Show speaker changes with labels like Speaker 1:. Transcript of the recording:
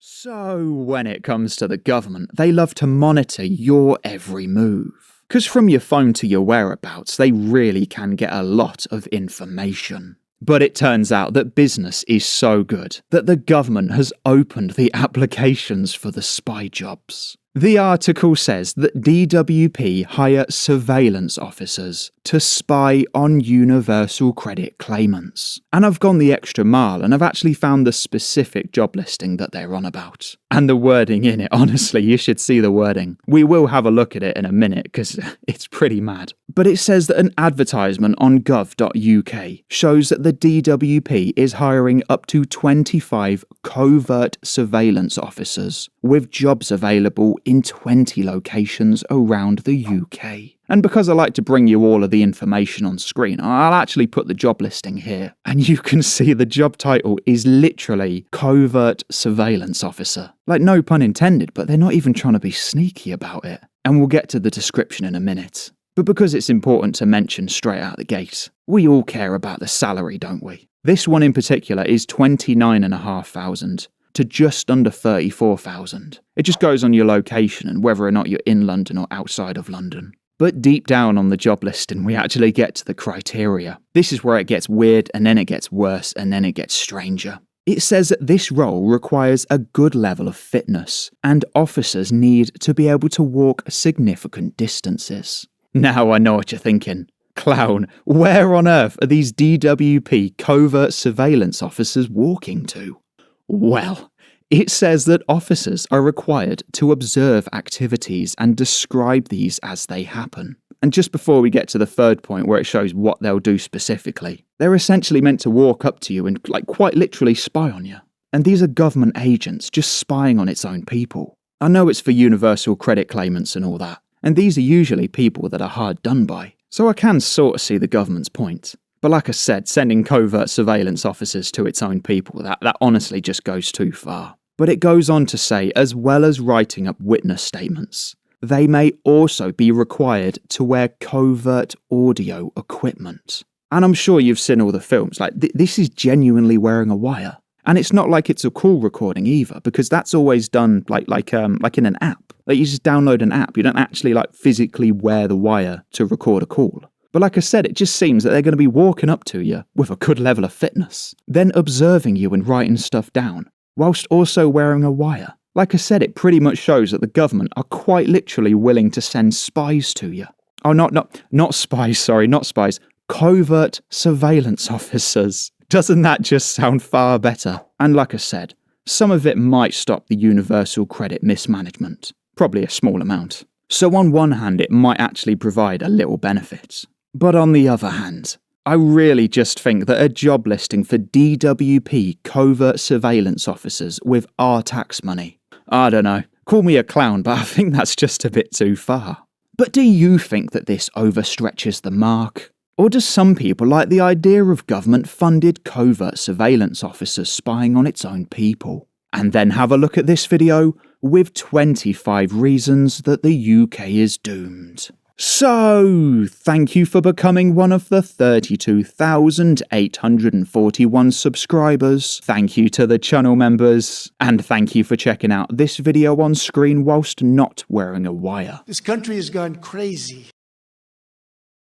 Speaker 1: So when it comes to the government, they love to monitor your every move. Because from your phone to your whereabouts, they really can get a lot of information. But it turns out that business is so good that the government has opened the applications for the spy jobs. The article says that DWP hire surveillance officers to spy on universal credit claimants. And I've gone the extra mile and I've actually found the specific job listing that they're on about. And the wording in it, honestly, you should see the wording. We will have a look at it in a minute because it's pretty mad. But it says that an advertisement on gov.uk shows that the DWP is hiring up to 25 covert surveillance officers with jobs available in 20 locations around the UK. And because I like to bring you all of the information on screen, I'll actually put the job listing here. And you can see the job title is literally Covert Surveillance Officer. Like, no pun intended, but they're not even trying to be sneaky about it. And we'll get to the description in a minute. But because it's important to mention straight out the gate, we all care about the salary, don't we? This one in particular is $29,500 to just under $34,000. It just goes on your location and whether or not you're in London or outside of London. But deep down on the job listing, we actually get to the criteria. This is where it gets weird, and then it gets worse, and then it gets stranger. It says that this role requires a good level of fitness, and officers need to be able to walk significant distances. Now I know what you're thinking. Clown, where on earth are these DWP covert surveillance officers walking to? Well, it says that officers are required to observe activities and describe these as they happen. And just before we get to the third point where it shows what they'll do specifically, they're essentially meant to walk up to you and quite literally spy on you. And these are government agents just spying on its own people. I know it's for universal credit claimants and all that, and these are usually people that are hard done by. So I can sort of see the government's point. But like I said, sending covert surveillance officers to its own people, that honestly just goes too far. But it goes on to say, as well as writing up witness statements, they may also be required to wear covert audio equipment. And I'm sure you've seen all the films, this is genuinely wearing a wire. And it's not like it's a call recording either, because that's always done like in an app. Like you just download an app, you don't actually physically wear the wire to record a call. But like I said, it just seems that they're going to be walking up to you with a good level of fitness, then observing you and writing stuff down, whilst also wearing a wire. Like I said, it pretty much shows that the government are quite literally willing to send spies to you. Oh, not spies, covert surveillance officers. Doesn't that just sound far better? And like I said, some of it might stop the universal credit mismanagement. Probably a small amount. So on one hand, it might actually provide a little benefit. But on the other hand, I really just think that a job listing for DWP covert surveillance officers with our tax money, I don't know, call me a clown, but I think that's just a bit too far. But do you think that this overstretches the mark? Or do some people like the idea of government-funded covert surveillance officers spying on its own people? And then have a look at this video with 25 reasons that the UK is doomed. So, thank you for becoming one of the 32,841 subscribers. Thank you to the channel members. And thank you for checking out this video on screen whilst not wearing a wire.
Speaker 2: This country has gone crazy.